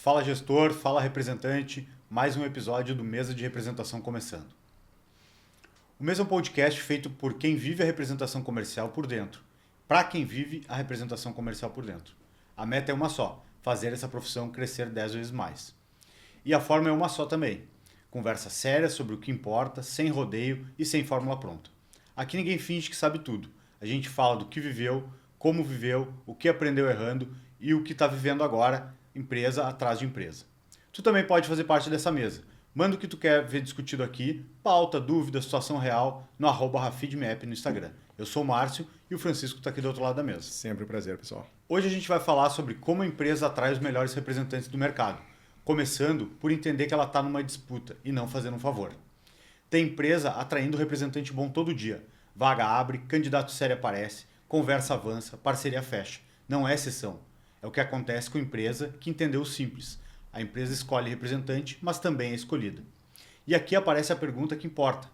Fala gestor, fala representante, mais um episódio do Mesa de Representação começando. O Mesa é um podcast feito por quem vive a representação comercial por dentro, para quem vive a representação comercial por dentro. A meta é uma só, fazer essa profissão crescer 10 vezes mais. E a forma é uma só também, conversa séria sobre o que importa, sem rodeio e sem fórmula pronta. Aqui ninguém finge que sabe tudo, a gente fala do que viveu, como viveu, o que aprendeu errando e o que está vivendo agora, empresa atrás de empresa. Tu também pode fazer parte dessa mesa. Manda o que tu quer ver discutido aqui, pauta, dúvida, situação real, no @rafidmap no Instagram. Eu sou o Márcio e o Francisco está aqui do outro lado da mesa. Sempre um prazer, pessoal. Hoje a gente vai falar sobre como a empresa atrai os melhores representantes do mercado, começando por entender que ela está numa disputa e não fazendo um favor. Tem empresa atraindo representante bom todo dia. Vaga abre, candidato sério aparece, conversa avança, parceria fecha. Não é exceção. É o que acontece com a empresa que entendeu o simples. A empresa escolhe representante, mas também é escolhida. E aqui aparece a pergunta que importa.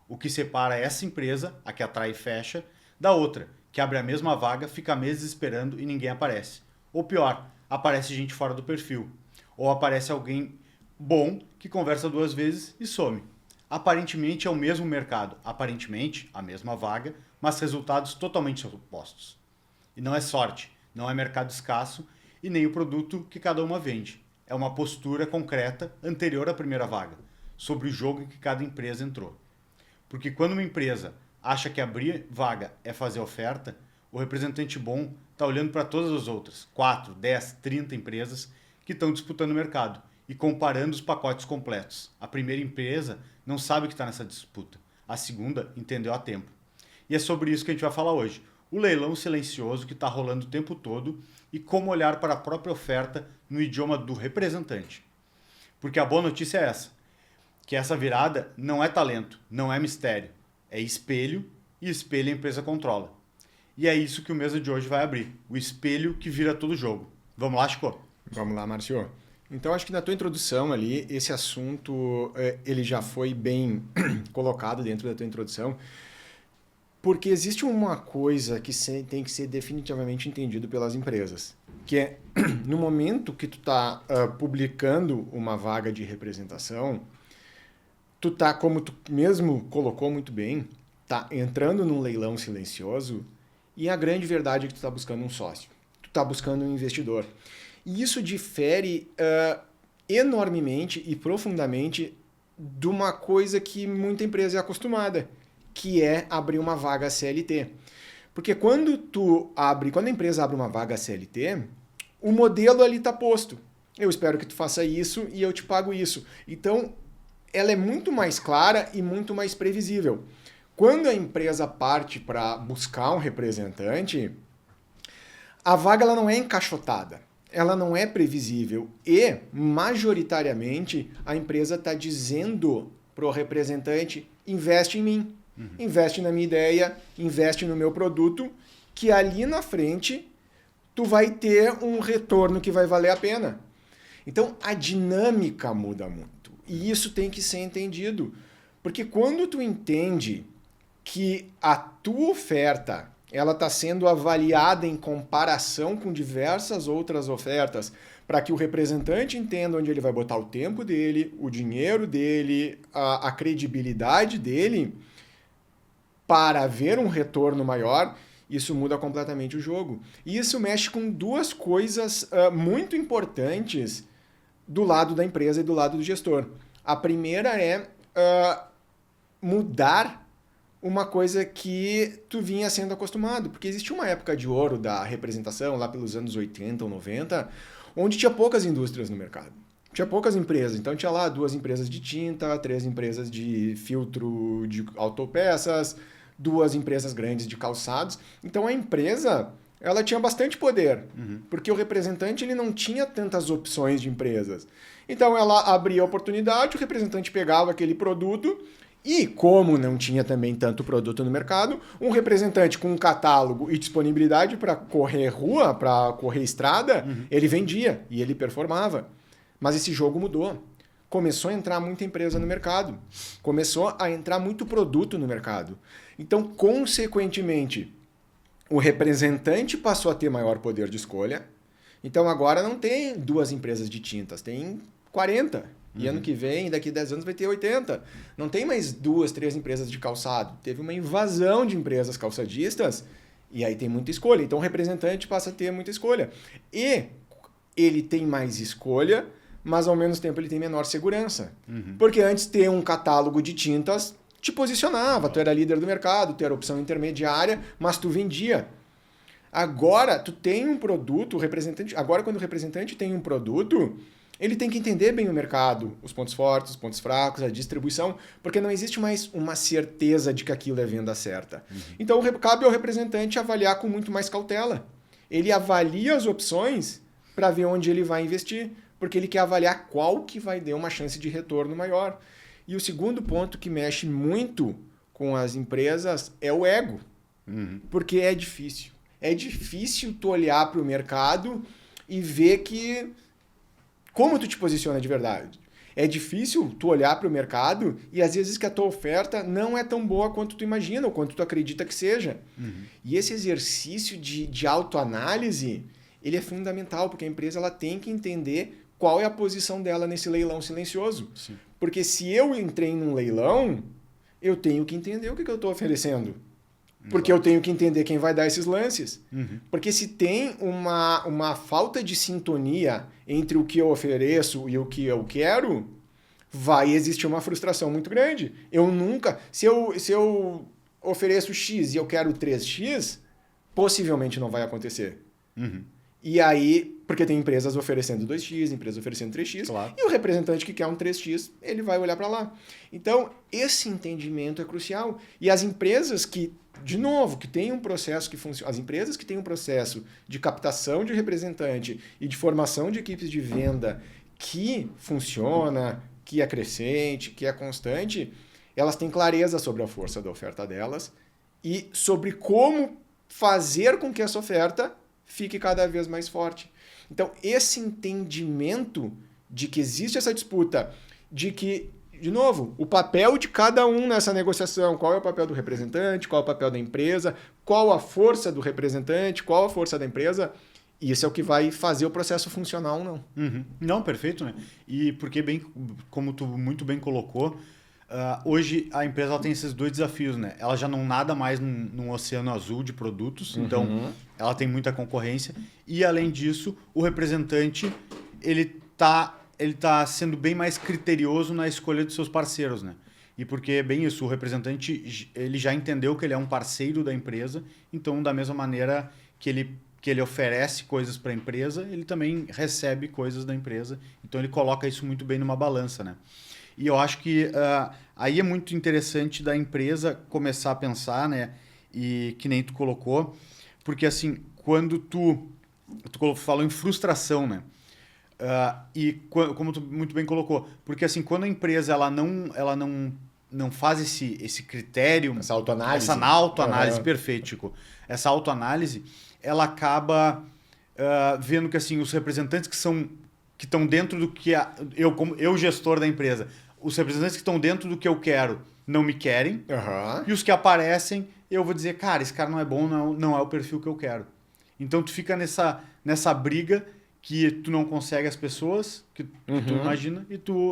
O que separa essa empresa, a que atrai e fecha, da outra, que abre a mesma vaga, fica meses esperando e ninguém aparece. Ou pior, aparece gente fora do perfil. Ou aparece alguém bom que conversa 2 vezes e some. Aparentemente é o mesmo mercado, aparentemente a mesma vaga, mas resultados totalmente opostos. E não é sorte, não é mercado escasso e nem o produto que cada uma vende. É uma postura concreta anterior à primeira vaga, sobre o jogo em que cada empresa entrou. Porque quando uma empresa acha que abrir vaga é fazer oferta, o representante bom está olhando para todas as outras, 4, 10, 30 empresas que estão disputando o mercado e comparando os pacotes completos. A primeira empresa não sabe que está nessa disputa, a segunda entendeu a tempo. E é sobre isso que a gente vai falar hoje. O leilão silencioso que está rolando o tempo todo e como olhar para a própria oferta no idioma do representante. Porque a boa notícia é essa, que essa virada não é talento, não é mistério, é espelho e espelho a empresa controla. E é isso que o Mesa de hoje vai abrir, o espelho que vira todo jogo. Vamos lá, Chico? Vamos lá, Márcio. Então, acho que na tua introdução ali, esse assunto ele já foi bem colocado dentro da tua introdução, porque existe uma coisa que tem que ser definitivamente entendido pelas empresas, que é, no momento que tu está publicando uma vaga de representação, tu tá, como tu mesmo colocou muito bem, tá entrando num leilão silencioso e a grande verdade é que tu está buscando um sócio, tu está buscando um investidor. E isso difere enormemente e profundamente de uma coisa que muita empresa é acostumada, que é abrir uma vaga CLT. Porque quando a empresa abre uma vaga CLT, o modelo ali está posto. Eu espero que tu faça isso e eu te pago isso. Então, ela é muito mais clara e muito mais previsível. Quando a empresa parte para buscar um representante, a vaga ela não é encaixotada. Ela não é previsível e, majoritariamente, a empresa está dizendo para o representante, investe em mim, investe na minha ideia, investe no meu produto, que ali na frente tu vai ter um retorno que vai valer a pena. Então, a dinâmica muda muito e isso tem que ser entendido, porque quando tu entende que a tua oferta ela está sendo avaliada em comparação com diversas outras ofertas para que o representante entenda onde ele vai botar o tempo dele, o dinheiro dele, a credibilidade dele para ver um retorno maior, isso muda completamente o jogo. E isso mexe com 2 coisas muito importantes do lado da empresa e do lado do gestor. A primeira é mudar uma coisa que tu vinha sendo acostumado, porque existia uma época de ouro da representação, lá pelos anos 80 ou 90, onde tinha poucas indústrias no mercado. Tinha poucas empresas, então tinha lá 2 empresas de tinta, 3 empresas de filtro de autopeças, 2 empresas grandes de calçados. Então a empresa, ela tinha bastante poder, porque o representante ele não tinha tantas opções de empresas. Então ela abria a oportunidade, o representante pegava aquele produto. E como não tinha também tanto produto no mercado, um representante com um catálogo e disponibilidade para correr rua, para correr estrada, ele vendia e ele performava. Mas esse jogo mudou. Começou a entrar muita empresa no mercado. Começou a entrar muito produto no mercado. Então, consequentemente, o representante passou a ter maior poder de escolha. Então agora não tem 2 empresas de tintas, tem 40. E ano que vem, daqui a 10 anos, vai ter 80. Não tem mais 2, 3 empresas de calçado. Teve uma invasão de empresas calçadistas e aí tem muita escolha. Então o representante passa a ter muita escolha. E ele tem mais escolha, mas ao mesmo tempo ele tem menor segurança. Porque antes ter um catálogo de tintas te posicionava, tu era líder do mercado, tu era opção intermediária, mas tu vendia. Agora tu tem um produto, o representante, agora quando o representante tem um produto, ele tem que entender bem o mercado, os pontos fortes, os pontos fracos, a distribuição, porque não existe mais uma certeza de que aquilo é venda certa. Então cabe ao representante avaliar com muito mais cautela. Ele avalia as opções para ver onde ele vai investir, porque ele quer avaliar qual que vai dar uma chance de retorno maior. E o segundo ponto que mexe muito com as empresas é o ego, porque é difícil. É difícil tu olhar para o mercado e ver que como tu te posiciona de verdade. É difícil tu olhar para o mercado e às vezes que a tua oferta não é tão boa quanto tu imagina ou quanto tu acredita que seja. E esse exercício de autoanálise, ele é fundamental, porque a empresa ela tem que entender qual é a posição dela nesse leilão silencioso. Sim. Porque se eu entrei num leilão, eu tenho que entender o que eu estou oferecendo. Porque eu tenho que entender quem vai dar esses lances. Porque se tem uma falta de sintonia entre o que eu ofereço e o que eu quero, vai existir uma frustração muito grande. Eu nunca... Se eu ofereço X e eu quero 3X, possivelmente não vai acontecer. E aí, porque tem empresas oferecendo 2X, empresas oferecendo 3X, Claro. E o representante que quer um 3X, ele vai olhar para lá. Então, esse entendimento é crucial. E as empresas que, de novo, que têm um processo que funciona, as empresas que têm um processo de captação de representante e de formação de equipes de venda que funciona, que é crescente, que é constante, elas têm clareza sobre a força da oferta delas e sobre como fazer com que essa oferta fique cada vez mais forte. Então, esse entendimento de que existe essa disputa, de que, de novo, o papel de cada um nessa negociação, qual é o papel do representante, qual é o papel da empresa, qual a força do representante, qual a força da empresa, isso é o que vai fazer o processo funcionar ou não. Não, perfeito, né? E porque, bem, como tu muito bem colocou, hoje a empresa ela tem esses 2 desafios, né? Ela já não nada mais num oceano azul de produtos, então ela tem muita concorrência. E, além disso, o representante ele tá sendo bem mais criterioso na escolha dos seus parceiros, né? E porque é bem isso, o representante ele já entendeu que ele é um parceiro da empresa, então da mesma maneira que ele oferece coisas para a empresa, ele também recebe coisas da empresa, então ele coloca isso muito bem numa balança, né? E eu acho que aí é muito interessante da empresa começar a pensar, né? E que nem tu colocou, porque assim, quando tu falou em frustração, né? E como tu muito bem colocou, porque assim, quando a empresa ela não faz esse critério, Essa autoanálise. Essa autoanálise, perfeito, Chico. Essa autoanálise, ela acaba vendo que assim, os representantes que estão dentro do que eu gestor da empresa, os representantes que estão dentro do que eu quero não me querem, e os que aparecem, eu vou dizer, cara, esse cara não é bom, não é o perfil que eu quero. Então tu fica nessa briga que tu não consegue as pessoas que tu imagina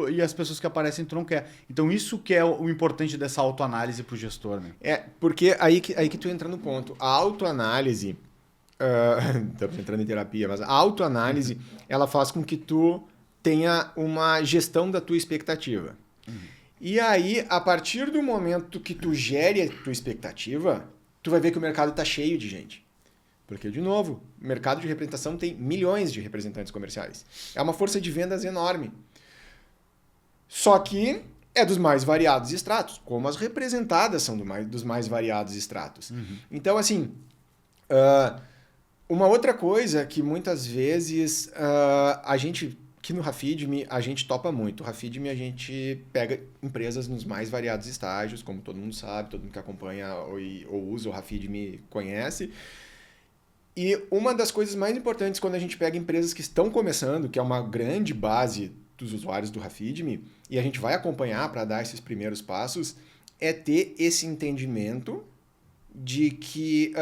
e as pessoas que aparecem tu não quer. Então isso que é o importante dessa autoanálise para o gestor, né? Porque aí que tu entra no ponto. A autoanálise, estamos entrando em terapia, mas a autoanálise ela faz com que tu tenha uma gestão da tua expectativa. E aí, a partir do momento que tu gere a tua expectativa, tu vai ver que o mercado está cheio de gente. Porque, de novo, o mercado de representação tem milhões de representantes comerciais. É uma força de vendas enorme. Só que é dos mais variados estratos, como as representadas são dos mais variados estratos. Então, assim, uma outra coisa que muitas vezes a gente, aqui no Rafidme, a gente topa muito. O Rafidme, a gente pega empresas nos mais variados estágios, como todo mundo sabe, todo mundo que acompanha ou usa o Rafidme conhece. E uma das coisas mais importantes quando a gente pega empresas que estão começando, que é uma grande base dos usuários do Rafidme, e a gente vai acompanhar para dar esses primeiros passos, é ter esse entendimento de que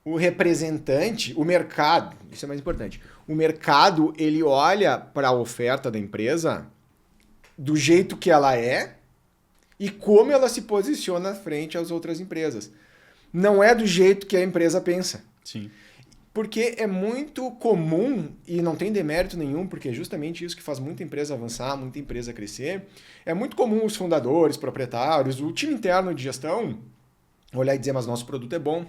o representante, o mercado, isso é mais importante. O mercado, ele olha para a oferta da empresa do jeito que ela é e como ela se posiciona frente às outras empresas. Não é do jeito que a empresa pensa. Sim. Porque é muito comum, e não tem demérito nenhum, porque é justamente isso que faz muita empresa avançar, muita empresa crescer. É muito comum os fundadores, proprietários, o time interno de gestão olhar e dizer, mas nosso produto é bom,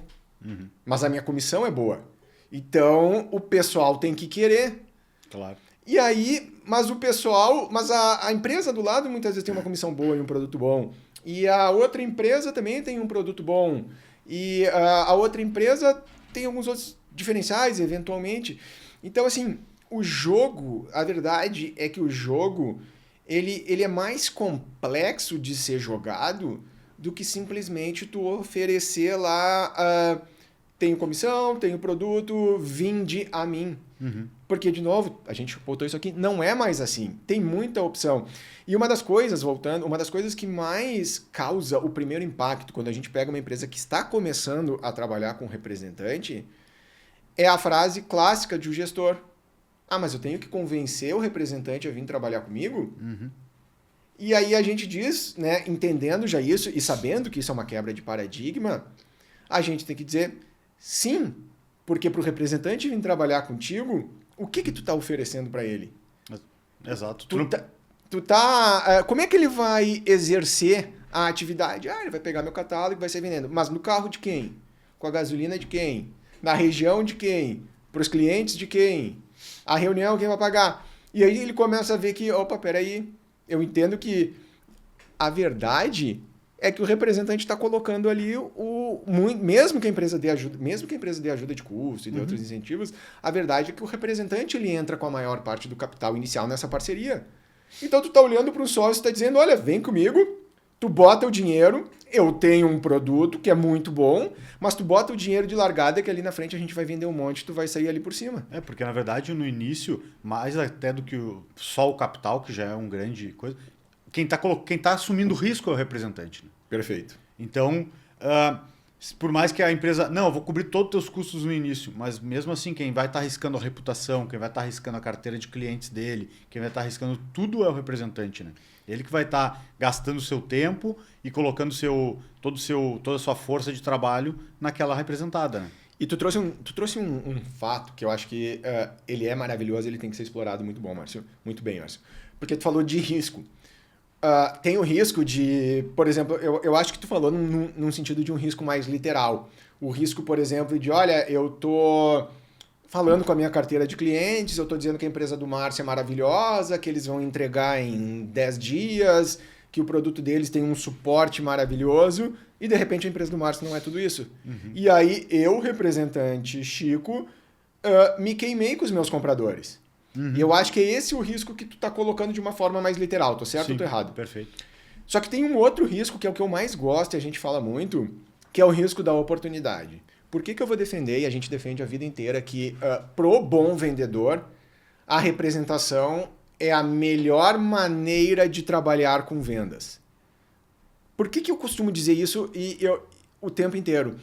mas a minha comissão é boa. Então, o pessoal tem que querer. Claro. E aí, mas o pessoal, mas a empresa do lado muitas vezes tem uma comissão boa e um produto bom. E a outra empresa também tem um produto bom. E a outra empresa tem alguns outros diferenciais, eventualmente. Então, assim, o jogo, a verdade é que o jogo, ele é mais complexo de ser jogado do que simplesmente tu oferecer lá, tenho comissão, tenho produto, vinde a mim. Porque, de novo, a gente botou isso aqui, não é mais assim. Tem muita opção. E uma das coisas, voltando, uma das coisas que mais causa o primeiro impacto quando a gente pega uma empresa que está começando a trabalhar com representante é a frase clássica de um gestor. Ah, mas eu tenho que convencer o representante a vir trabalhar comigo? E aí a gente diz, né, entendendo já isso e sabendo que isso é uma quebra de paradigma, a gente tem que dizer sim, porque para o representante vir trabalhar contigo, o que tu está oferecendo para ele? Exato. Como é que ele vai exercer a atividade? Ah, ele vai pegar meu catálogo e vai sair vendendo. Mas no carro de quem? Com a gasolina de quem? Na região de quem? Para os clientes de quem? A reunião quem vai pagar? E aí ele começa a ver que, opa, peraí, eu entendo que a verdade é que o representante está colocando ali mesmo que a empresa dê ajuda de custo e dê outros incentivos, a verdade é que o representante ele entra com a maior parte do capital inicial nessa parceria. Então tu está olhando para um sócio e está dizendo, olha, vem comigo, tu bota o dinheiro, eu tenho um produto que é muito bom, mas tu bota o dinheiro de largada que ali na frente a gente vai vender um monte, tu vai sair ali por cima. Porque na verdade no início, mais até do que só o capital, que já é uma grande coisa, quem tá assumindo o risco é o representante. Né? Perfeito. Então, por mais que a empresa... Não, eu vou cobrir todos os teus custos no início, mas mesmo assim, quem vai estar arriscando a reputação, quem vai estar arriscando a carteira de clientes dele, quem vai estar arriscando tudo é o representante. Né? Ele que vai estar gastando o seu tempo e colocando toda a sua força de trabalho naquela representada. Né? E tu trouxe um fato que eu acho que ele é maravilhoso, ele tem que ser explorado muito bem, Márcio. Porque tu falou de risco. Tem o risco de, por exemplo, eu acho que tu falou num sentido de um risco mais literal. O risco, por exemplo, de, olha, eu tô falando com a minha carteira de clientes, eu tô dizendo que a empresa do Márcio é maravilhosa, que eles vão entregar em 10 dias, que o produto deles tem um suporte maravilhoso, e de repente a empresa do Márcio não é tudo isso. E aí eu, representante Chico, me queimei com os meus compradores. E eu acho que é esse o risco que tu tá colocando de uma forma mais literal. Tô certo ou tô errado? Perfeito. Só que tem um outro risco, que é o que eu mais gosto e a gente fala muito, que é o risco da oportunidade. Por que eu vou defender, e a gente defende a vida inteira, que pro bom vendedor, a representação é a melhor maneira de trabalhar com vendas? Por que eu costumo dizer isso o tempo inteiro?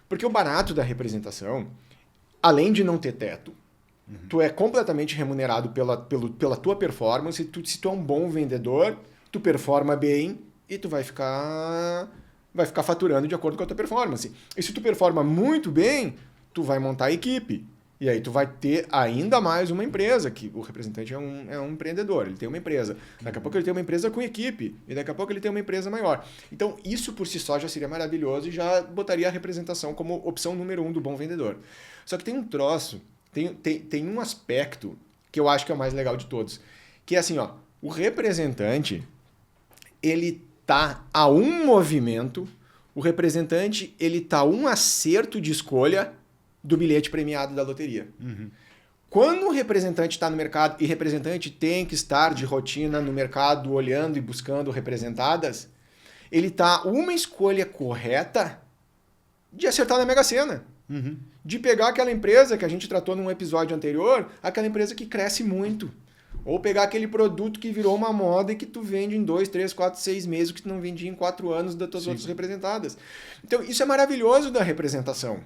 Porque o barato da representação, além de não ter teto, tu é completamente remunerado pela tua performance. Se tu é um bom vendedor, tu performa bem e tu vai ficar faturando de acordo com a tua performance. E se tu performa muito bem, tu vai montar a equipe. E aí tu vai ter ainda mais uma empresa, que o representante é um empreendedor, ele tem uma empresa. Daqui a pouco ele tem uma empresa com equipe, e daqui a pouco ele tem uma empresa maior. Então isso por si só já seria maravilhoso e já botaria a representação como opção número 1 do bom vendedor. Só que tem um troço, tem um aspecto que eu acho que é o mais legal de todos, que é assim, ó, o representante, ele tá a um movimento, o representante, ele tá a um acerto de escolha do bilhete premiado da loteria. Quando o representante está no mercado, e representante tem que estar de rotina no mercado, olhando e buscando representadas, ele tá uma escolha correta de acertar na Mega Sena. De pegar aquela empresa que a gente tratou num episódio anterior, aquela empresa que cresce muito. Ou pegar aquele produto que virou uma moda e que tu vende em 2, 3, 4, 6 meses, que tu não vendia em 4 anos das tuas outras representadas. Então, isso é maravilhoso da representação.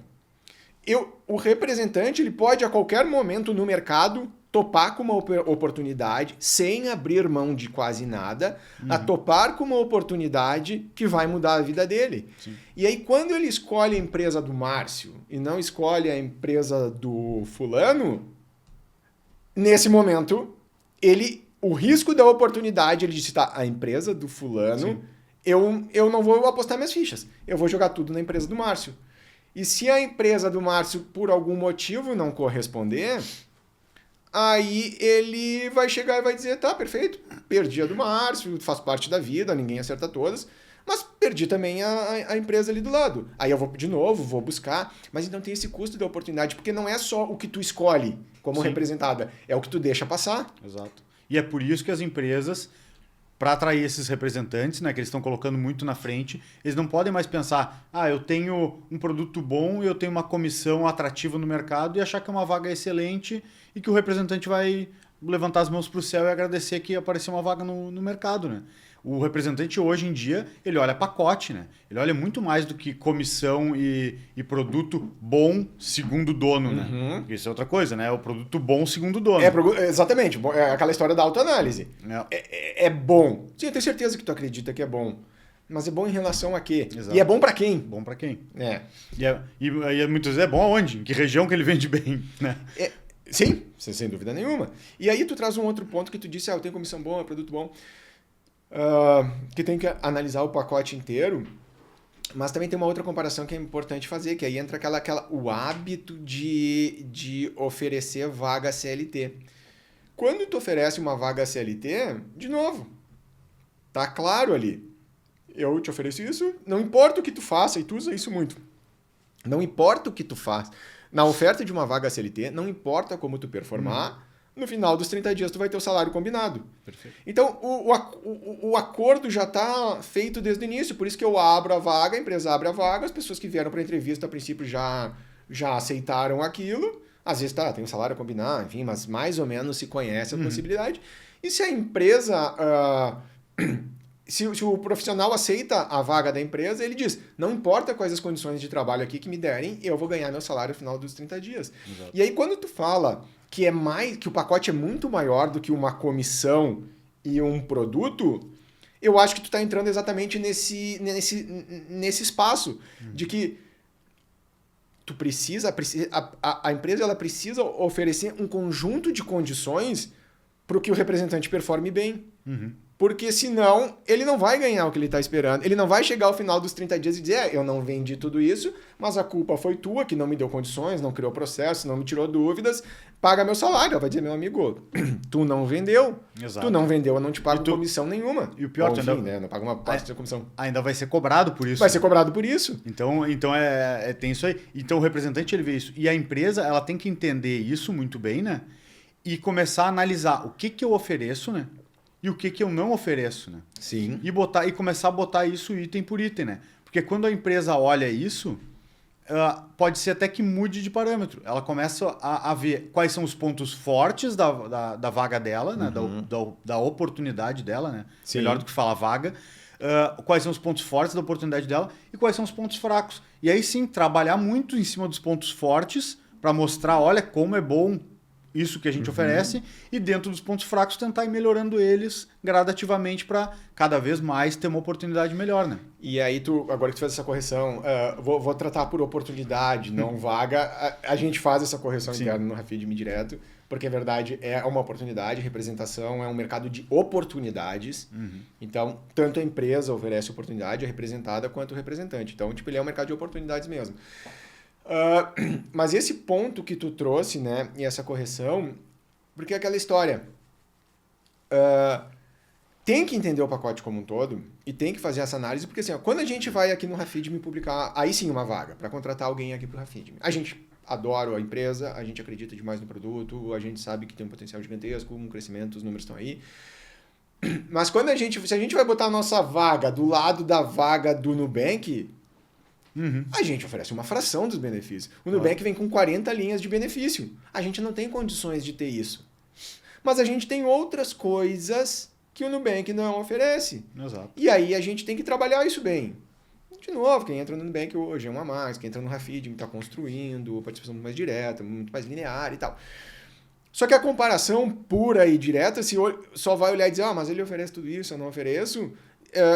O representante ele pode a qualquer momento no mercado topar com uma oportunidade sem abrir mão de quase nada, a topar com uma oportunidade que vai mudar a vida dele. Sim. E aí quando ele escolhe a empresa do Márcio e não escolhe a empresa do fulano, nesse momento, o risco da oportunidade, ele disse, tá, a empresa do fulano, eu não vou apostar minhas fichas, eu vou jogar tudo na empresa do Márcio. E se a empresa do Márcio, por algum motivo, não corresponder, aí ele vai chegar e vai dizer, tá, perfeito, perdi a do Márcio, faz parte da vida, ninguém acerta todas, mas perdi também a empresa ali do lado. Aí eu vou de novo, vou buscar, mas então tem esse custo da oportunidade, porque não é só o que tu escolhe como representada, é o que tu deixa passar. Exato. E é por isso que as empresas, para atrair esses representantes, né, que eles estão colocando muito na frente, eles não podem mais pensar, eu tenho um produto bom, eu tenho uma comissão atrativa no mercado e achar que é uma vaga excelente e que o representante vai levantar as mãos para o céu e agradecer que apareceu uma vaga no mercado, né? O representante hoje em dia, ele olha pacote, né? Ele olha muito mais do que comissão e produto bom segundo o dono, né? Porque isso é outra coisa, né? É o produto bom segundo o dono. Exatamente. É aquela história da autoanálise. É bom. Sim, eu tenho certeza que tu acredita que é bom. Mas é bom em relação a quê? Exato. E é bom para quem? Bom para quem? E muitas vezes é bom aonde? Em que região que ele vende bem, né? Sim, sem dúvida nenhuma. E aí tu traz um outro ponto que tu disse, eu tenho comissão boa, produto bom. Que tem que analisar o pacote inteiro, mas também tem uma outra comparação que é importante fazer, que aí entra o hábito de oferecer vaga CLT. Quando tu oferece uma vaga CLT, de novo, tá claro ali, eu te ofereço isso, não importa o que tu faça, e tu usa isso muito, não importa o que tu faz, na oferta de uma vaga CLT, não importa como tu performar, no final dos 30 dias tu vai ter o salário combinado. Perfeito. Então, o acordo já está feito desde o início, por isso que eu abro a vaga, a empresa abre a vaga, as pessoas que vieram para a entrevista, a princípio, já aceitaram aquilo, às vezes tem um salário combinado, enfim, mas mais ou menos se conhece a possibilidade. E se a empresa... Se o profissional aceita a vaga da empresa, ele diz, não importa quais as condições de trabalho aqui que me derem, eu vou ganhar meu salário no final dos 30 dias. Exato. E aí, quando tu fala que o pacote é muito maior do que uma comissão e um produto, eu acho que tu está entrando exatamente nesse espaço de que tu a empresa ela precisa oferecer um conjunto de condições para que o representante performe bem. Porque senão ele não vai ganhar o que ele está esperando. Ele não vai chegar ao final dos 30 dias e dizer, eu não vendi tudo isso, mas a culpa foi tua, que não me deu condições, não criou processo, não me tirou dúvidas, paga meu salário. Vai dizer, meu amigo, tu não vendeu. Exato. Tu não vendeu, eu não te pago comissão nenhuma. E o pior, enfim, né? Não paga uma parte da comissão. Ainda vai ser cobrado por isso. Vai ser cobrado por isso. Então tem isso aí. Então o representante ele vê isso. E a empresa ela tem que entender isso muito bem, né? E começar a analisar o que eu ofereço, né? E o que eu não ofereço, né? Sim. E começar a botar isso item por item, né? Porque quando a empresa olha isso, pode ser até que mude de parâmetro. Ela começa a ver quais são os pontos fortes da vaga dela, né? Da oportunidade dela, né? Sim. Melhor do que falar vaga. Quais são os pontos fortes da oportunidade dela e quais são os pontos fracos. E aí sim, trabalhar muito em cima dos pontos fortes para mostrar, olha, como é bom isso que a gente oferece, e dentro dos pontos fracos tentar ir melhorando eles gradativamente para cada vez mais ter uma oportunidade melhor, né? E aí, agora que tu fez essa correção, vou tratar por oportunidade, não vaga, a gente faz essa correção interna no Rafidme direto, porque a verdade é uma oportunidade, representação é um mercado de oportunidades, então tanto a empresa oferece oportunidade, a representada, quanto o representante. Então, ele é um mercado de oportunidades mesmo. Mas esse ponto que tu trouxe, né, e essa correção, porque é aquela história, tem que entender o pacote como um todo e tem que fazer essa análise, porque assim, quando a gente vai aqui no Rafidme publicar, aí sim uma vaga, para contratar alguém aqui para o Rafidme, a gente adora a empresa, a gente acredita demais no produto, a gente sabe que tem um potencial gigantesco, um crescimento, os números estão aí, mas se a gente vai botar a nossa vaga do lado da vaga do Nubank, a gente oferece uma fração dos benefícios. O Nubank vem com 40 linhas de benefício. A gente não tem condições de ter isso. Mas a gente tem outras coisas que o Nubank não oferece. Exato. E aí a gente tem que trabalhar isso bem. de novo, quem entra no Nubank hoje é uma mais, quem entra no Rafid está construindo, participação muito mais direta, muito mais linear e tal. Só que a comparação pura e direta, se só vai olhar e dizer, mas ele oferece tudo isso, eu não ofereço,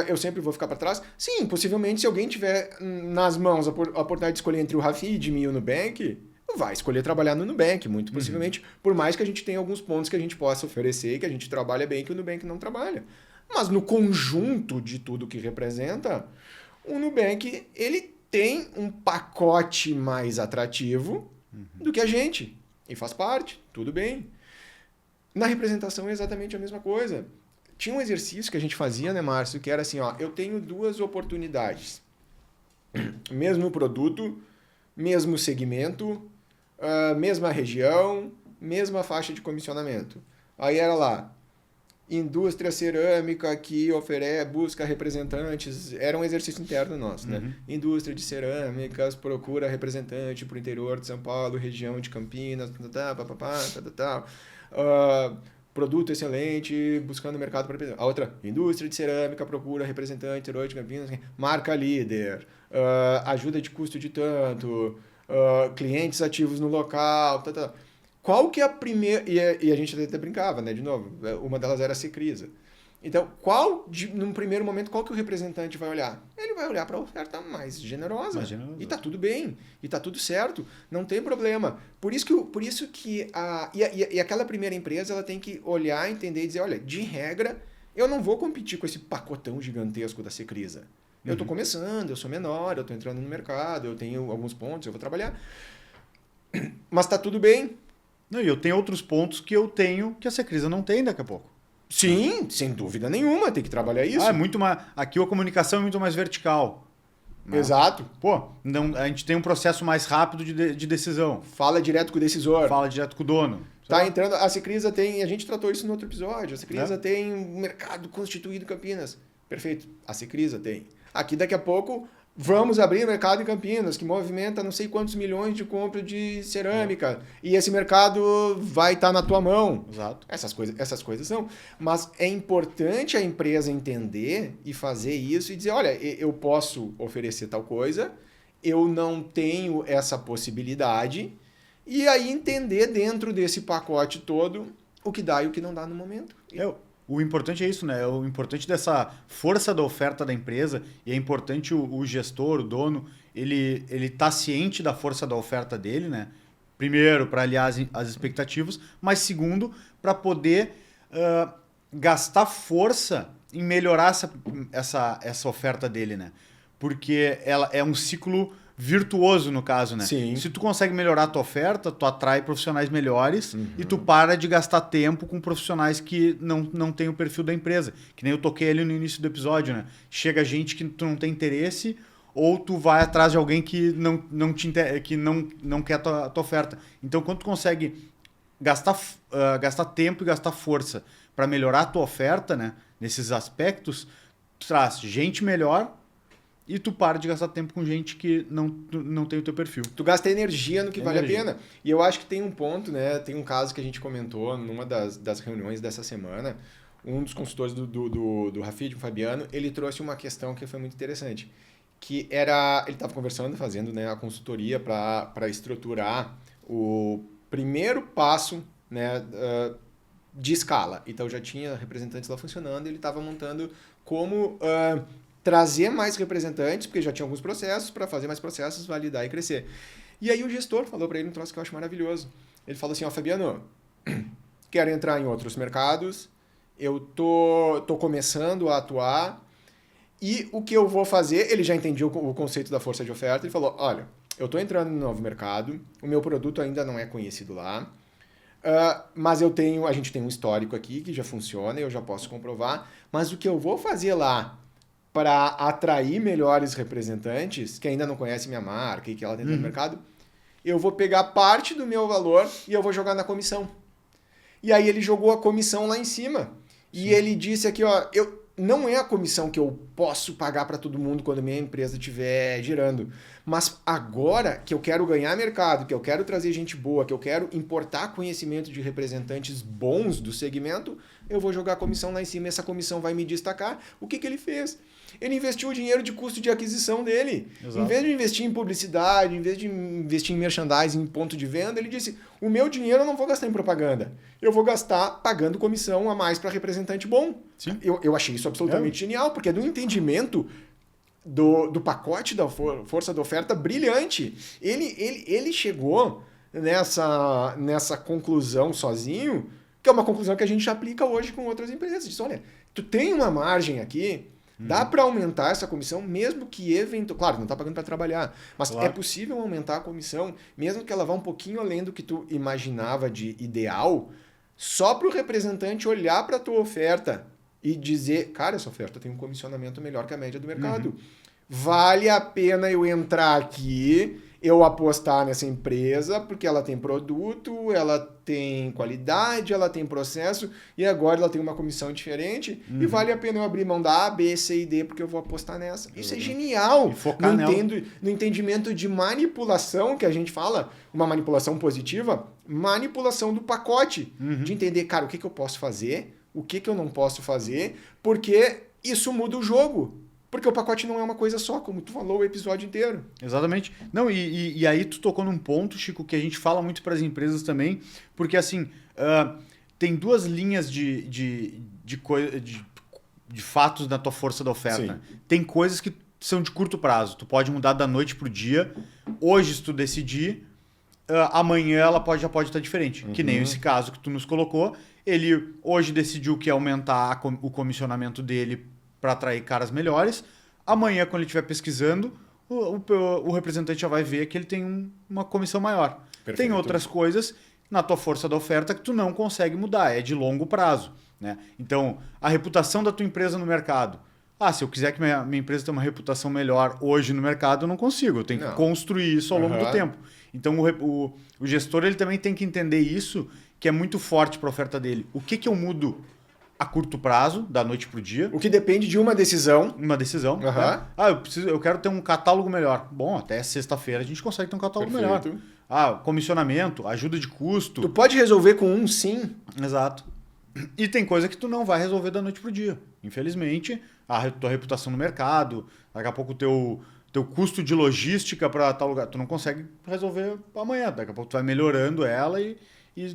eu sempre vou ficar para trás. Sim, possivelmente se alguém tiver nas mãos a oportunidade de escolher entre o Rafid e o Nubank, vai escolher trabalhar no Nubank, muito possivelmente, por mais que a gente tenha alguns pontos que a gente possa oferecer, que a gente trabalha bem, que o Nubank não trabalha. Mas no conjunto de tudo que representa, o Nubank ele tem um pacote mais atrativo do que a gente. E faz parte, tudo bem. Na representação é exatamente a mesma coisa. Tinha um exercício que a gente fazia, né, Márcio, que era assim, eu tenho 2 oportunidades. Mesmo produto, mesmo segmento, mesma região, mesma faixa de comissionamento. Aí era lá, indústria cerâmica que busca representantes, era um exercício interno nosso, né? Indústria de cerâmicas procura representante para o interior de São Paulo, região de Campinas, produto excelente, buscando mercado para representar. A outra, indústria de cerâmica procura representante, interior de Campinas, marca líder, ajuda de custo de tanto, clientes ativos no local, Qual que é a primeira... E a gente até brincava, né? De novo, uma delas era a Secrisa. Então, num primeiro momento, qual que o representante vai olhar? Ele vai olhar para a oferta mais generosa. E tá tudo bem. E tá tudo certo. Não tem problema. Por isso que aquela primeira empresa ela tem que olhar, entender e dizer, olha, de regra, eu não vou competir com esse pacotão gigantesco da Secrisa. Eu estou começando, eu sou menor, eu estou entrando no mercado, eu tenho alguns pontos, eu vou trabalhar. Mas tá tudo bem. Não, e eu tenho outros pontos que eu tenho que a Secrisa não tem daqui a pouco. Sim, sem dúvida nenhuma, tem que trabalhar isso. Aqui a comunicação é muito mais vertical. Né? Exato. A gente tem um processo mais rápido de decisão. Fala direto com o decisor. Fala direto com o dono. Tá entrando, a Secrisa tem, a gente tratou isso no outro episódio, a Secrisa tem um mercado constituído em Campinas. Perfeito, a Secrisa tem. Aqui daqui a pouco vamos abrir mercado em Campinas, que movimenta não sei quantos milhões de compra de cerâmica. E esse mercado vai estar na tua mão. Exato. Essas coisas são. Mas é importante a empresa entender e fazer isso e dizer, olha, eu posso oferecer tal coisa, eu não tenho essa possibilidade. E aí entender dentro desse pacote todo o que dá e o que não dá no momento. O importante é isso, né? O importante dessa força da oferta da empresa, e é importante o gestor, o dono, ele tá ciente da força da oferta dele, né? Primeiro, para aliar as expectativas, mas segundo, para poder gastar força em melhorar essa oferta dele, né? Porque ela é um ciclo virtuoso no caso, né? Sim. Se tu consegue melhorar a tua oferta, tu atrai profissionais melhores e tu para de gastar tempo com profissionais que não tem o perfil da empresa. Que nem eu toquei ali no início do episódio, né? Chega gente que tu não tem interesse ou tu vai atrás de alguém que não quer a tua oferta. Então, quando tu consegue gastar tempo e gastar força para melhorar a tua oferta, né? Nesses aspectos, tu traz gente melhor e tu para de gastar tempo com gente que não tem o teu perfil. Tu gasta energia no que vale a pena. E eu acho que tem um ponto, né? Tem um caso que a gente comentou numa das reuniões dessa semana. Um dos consultores do Rafid, o Fabiano, ele trouxe uma questão que foi muito interessante. Que era... Ele estava conversando, fazendo, né, a consultoria para estruturar o primeiro passo, né, de escala. Então já tinha representantes lá funcionando e ele estava montando como... trazer mais representantes, porque já tinha alguns processos, para fazer mais processos, validar e crescer. E aí o gestor falou para ele um troço que eu acho maravilhoso. Ele falou assim, Fabiano, quero entrar em outros mercados, eu tô começando a atuar, e o que eu vou fazer, ele já entendia o conceito da força de oferta, ele falou, olha, eu tô entrando em um novo mercado, o meu produto ainda não é conhecido lá, mas a gente tem um histórico aqui que já funciona, eu já posso comprovar, mas o que eu vou fazer lá para atrair melhores representantes, que ainda não conhecem minha marca e que ela tem no mercado, eu vou pegar parte do meu valor e eu vou jogar na comissão. E aí ele jogou a comissão lá em cima. E ele disse aqui, não é a comissão que eu posso pagar para todo mundo quando minha empresa estiver girando. Mas agora que eu quero ganhar mercado, que eu quero trazer gente boa, que eu quero importar conhecimento de representantes bons do segmento, eu vou jogar a comissão lá em cima, essa comissão vai me destacar. O que ele fez? Ele investiu o dinheiro de custo de aquisição dele. Exato. Em vez de investir em publicidade, em vez de investir em merchandising, em ponto de venda, ele disse, o meu dinheiro eu não vou gastar em propaganda. Eu vou gastar pagando comissão a mais para representante bom. Sim. Eu achei isso absolutamente genial, porque é do entendimento do pacote da força da oferta brilhante. Ele chegou nessa conclusão sozinho, que é uma conclusão que a gente aplica hoje com outras empresas. Diz, olha, tu tem uma margem aqui, dá para aumentar essa comissão, mesmo que claro, não está pagando para trabalhar, mas claro, é possível aumentar a comissão, mesmo que ela vá um pouquinho além do que tu imaginava de ideal, só para o representante olhar para a tua oferta e dizer, cara, essa oferta tem um comissionamento melhor que a média do mercado. Vale a pena eu entrar aqui, eu apostar nessa empresa, porque ela tem produto, ela tem qualidade, ela tem processo, e agora ela tem uma comissão diferente, e vale a pena eu abrir mão da A, B, C e D, porque eu vou apostar nessa. Isso é genial! E focar No entendimento de manipulação, que a gente fala, uma manipulação positiva, manipulação do pacote, de entender, cara, o que eu posso fazer, o que eu não posso fazer, porque isso muda o jogo. Porque o pacote não é uma coisa só, como tu falou o episódio inteiro. Exatamente. Não, e aí tu tocou num ponto, Chico, que a gente fala muito para as empresas também, porque assim, tem duas linhas de fatos na tua força da oferta. Sim. Tem coisas que são de curto prazo, tu pode mudar da noite pro dia. Hoje, se tu decidir, amanhã ela já pode estar diferente. Que nem esse caso que tu nos colocou. Ele hoje decidiu que ia aumentar o comissionamento dele para atrair caras melhores. Amanhã, quando ele estiver pesquisando, o representante já vai ver que ele tem uma comissão maior. Perfeito. Tem outras coisas na tua força da oferta que tu não consegue mudar, é de longo prazo, né? Então, a reputação da tua empresa no mercado. Se eu quiser que minha empresa tenha uma reputação melhor hoje no mercado, eu não consigo. Eu tenho que construir isso ao longo do tempo. Então, o gestor ele também tem que entender isso, que é muito forte para a oferta dele. O que eu mudo a curto prazo, da noite para o dia? O que depende de uma decisão. Uma decisão. Né? Eu quero ter um catálogo melhor. Bom, até sexta-feira a gente consegue ter um catálogo melhor. Comissionamento, ajuda de custo. Tu pode resolver com um sim. Exato. E tem coisa que tu não vai resolver da noite para o dia. Infelizmente, a tua reputação no mercado, daqui a pouco o teu custo de logística para tal lugar, tu não consegue resolver amanhã. Daqui a pouco tu vai melhorando ela e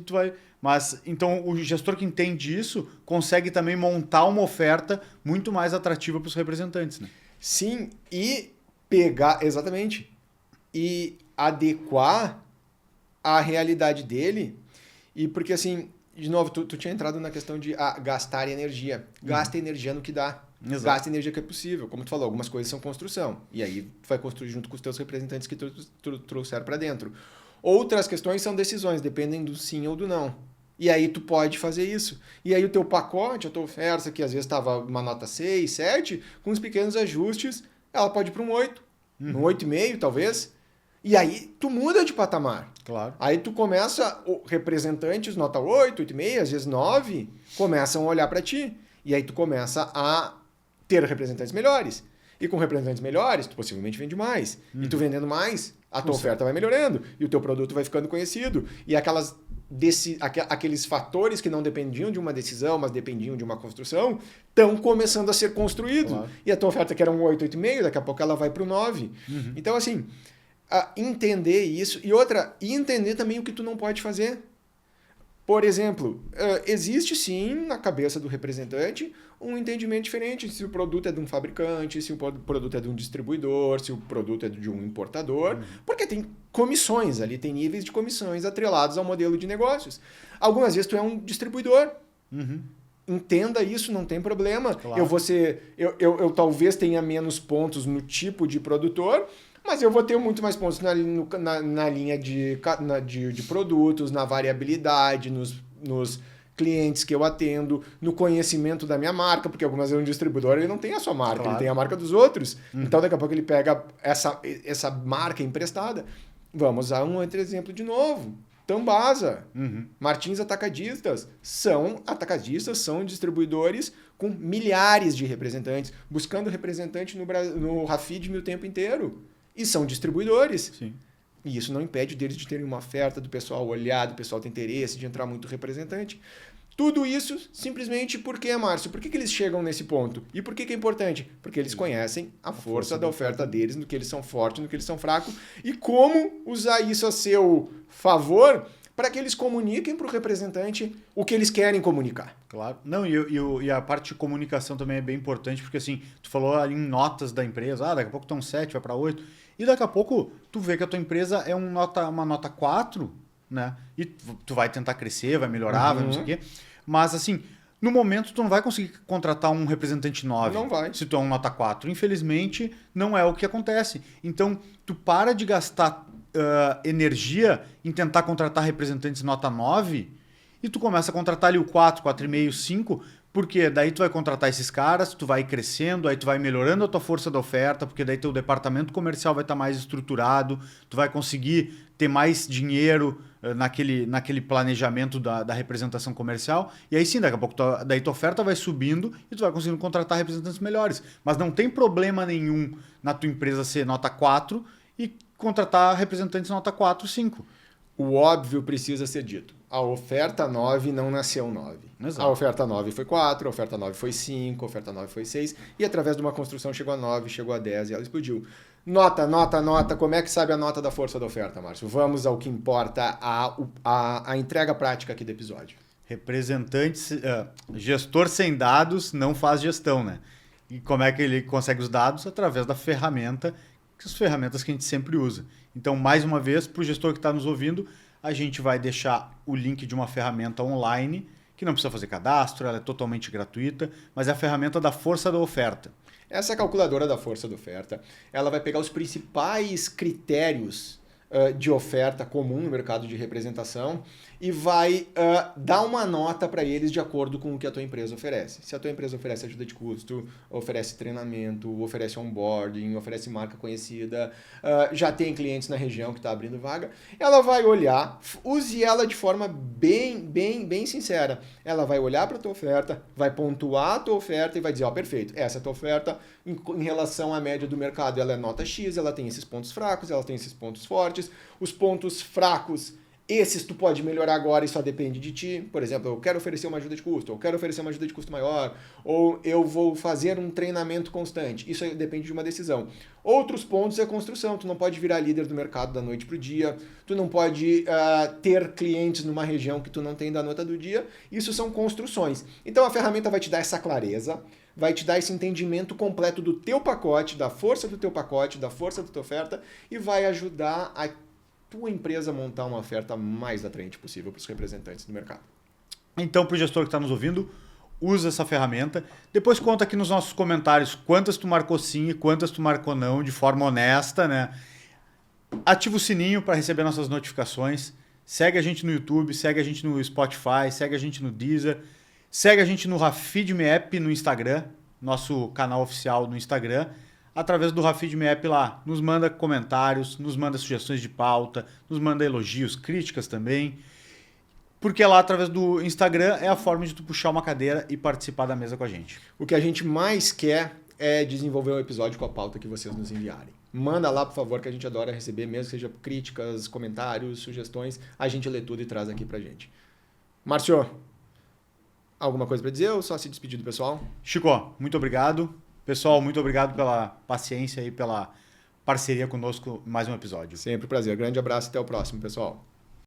tu vai... Mas, então, o gestor que entende isso consegue também montar uma oferta muito mais atrativa para os representantes, né? Sim, e pegar... Exatamente. E adequar a realidade dele. E porque, assim, de novo, tu tinha entrado na questão de gastar energia. Gasta energia no que dá. Exato. Gasta energia que é possível. Como tu falou, algumas coisas são construção. E aí tu vai construir junto com os teus representantes que tu trouxeram para dentro. Outras questões são decisões, dependem do sim ou do não. E aí tu pode fazer isso. E aí o teu pacote, a tua oferta, que às vezes estava uma nota 6, 7, com uns pequenos ajustes, ela pode ir para um 8, um 8,5 talvez. E aí tu muda de patamar. Claro. Aí tu começa, representantes nota 8, 8,5, às vezes 9, começam a olhar para ti. E aí tu começa a ter representantes melhores. E com representantes melhores, tu possivelmente vende mais. E tu vendendo mais, a tua oferta vai melhorando. E o teu produto vai ficando conhecido. E aqueles fatores que não dependiam de uma decisão, mas dependiam de uma construção, estão começando a ser construídos. Claro. E a tua oferta que era um 8, 8,5, daqui a pouco ela vai para o 9. Então, assim, entender isso. E entender também o que tu não pode fazer. Por exemplo, existe sim na cabeça do representante um entendimento diferente se o produto é de um fabricante, se o produto é de um distribuidor, se o produto é de um importador, porque tem comissões ali, tem níveis de comissões atrelados ao modelo de negócios. Algumas vezes tu é um distribuidor. Entenda isso, não tem problema. Claro. Eu talvez tenha menos pontos no tipo de produtor, mas eu vou ter muito mais pontos na linha de produtos, na variabilidade, nos clientes que eu atendo, no conhecimento da minha marca, porque algumas vezes um distribuidor ele não tem a sua marca, claro. Ele tem a marca dos outros. Então daqui a pouco ele pega essa marca emprestada. Vamos usar um outro exemplo de novo. Tambasa, Martins Atacadistas. São distribuidores com milhares de representantes, buscando representante no Rafid o tempo inteiro. E são distribuidores. Sim. E isso não impede deles de terem uma oferta, do pessoal olhar, do pessoal ter interesse, de entrar muito representante. Tudo isso simplesmente porque, Márcio, por que eles chegam nesse ponto? E por que é importante? Porque eles conhecem a força da oferta deles, no que eles são fortes, no que eles são fracos, e como usar isso a seu favor para que eles comuniquem para o representante o que eles querem comunicar. Claro. Não, e a parte de comunicação também é bem importante, porque assim, tu falou ali em notas da empresa, daqui a pouco estão 7, vai para 8, e daqui a pouco tu vê que a tua empresa é uma nota 4, né? E tu vai tentar crescer, vai melhorar, vai não sei o quê. Mas assim, no momento tu não vai conseguir contratar um representante 9. Não vai. Se tu é um nota 4. Infelizmente, não é o que acontece. Então, tu para de gastar energia em tentar contratar representantes nota 9 e tu começa a contratar ali o 4, 4,5, 5, porque daí tu vai contratar esses caras, tu vai crescendo, aí tu vai melhorando a tua força da oferta, porque daí teu departamento comercial vai estar mais estruturado, tu vai conseguir ter mais dinheiro naquele planejamento da representação comercial, e aí sim, daqui a pouco daí tua oferta vai subindo e tu vai conseguindo contratar representantes melhores. Mas não tem problema nenhum na tua empresa ser nota 4 e contratar representantes nota 4, 5. O óbvio precisa ser dito. A oferta 9 não nasceu 9. Exato. A oferta 9 foi 4, a oferta 9 foi 5, a oferta 9 foi 6, e através de uma construção chegou a 9, chegou a 10 e ela explodiu. Nota. Como é que sabe a nota da força da oferta, Márcio? Vamos ao que importa, a entrega prática aqui do episódio. Representantes, gestor sem dados não faz gestão, né? E como é que ele consegue os dados? Através da ferramenta, as ferramentas que a gente sempre usa. Então, mais uma vez, para o gestor que está nos ouvindo, a gente vai deixar o link de uma ferramenta online, que não precisa fazer cadastro, ela é totalmente gratuita, mas é a ferramenta da força da oferta. Essa calculadora da força da oferta, ela vai pegar os principais critérios de oferta comum no mercado de representação e vai dar uma nota para eles de acordo com o que a tua empresa oferece. Se a tua empresa oferece ajuda de custo, oferece treinamento, oferece onboarding, oferece marca conhecida, já tem clientes na região que está abrindo vaga, ela vai olhar, use ela de forma bem sincera. Ela vai olhar para a tua oferta, vai pontuar a tua oferta e vai dizer, perfeito, essa é a tua oferta em relação à média do mercado, ela é nota X, ela tem esses pontos fracos, ela tem esses pontos fortes. Os pontos fracos, esses tu pode melhorar agora e só depende de ti. Por exemplo, eu quero oferecer uma ajuda de custo, ou quero oferecer uma ajuda de custo maior, ou eu vou fazer um treinamento constante. Isso aí depende de uma decisão. Outros pontos é construção. Tu não pode virar líder do mercado da noite para o dia, tu não pode ter clientes numa região que tu não tem da noite do dia. Isso são construções. Então a ferramenta vai te dar essa clareza, vai te dar esse entendimento completo do teu pacote, da força do teu pacote, da força da tua oferta e vai ajudar a tua empresa a montar uma oferta mais atraente possível para os representantes do mercado. Então, para o gestor que está nos ouvindo, usa essa ferramenta. Depois conta aqui nos nossos comentários quantas tu marcou sim e quantas tu marcou não, de forma honesta, né? Ativa o sininho para receber nossas notificações. Segue a gente no YouTube, segue a gente no Spotify, segue a gente no Deezer. Segue a gente no RaFeedMeApp no Instagram, nosso canal oficial no Instagram. Através do RaFeedMeApp lá, nos manda comentários, nos manda sugestões de pauta, nos manda elogios, críticas também. Porque lá, através do Instagram, é a forma de tu puxar uma cadeira e participar da mesa com a gente. O que a gente mais quer é desenvolver um episódio com a pauta que vocês nos enviarem. Manda lá, por favor, que a gente adora receber, mesmo que seja críticas, comentários, sugestões. A gente lê tudo e traz aqui pra gente. Márcio, alguma coisa para dizer ou só se despedir do pessoal? Chico, muito obrigado. Pessoal, muito obrigado pela paciência e pela parceria conosco em mais um episódio. Sempre um prazer. Grande abraço e até o próximo, pessoal.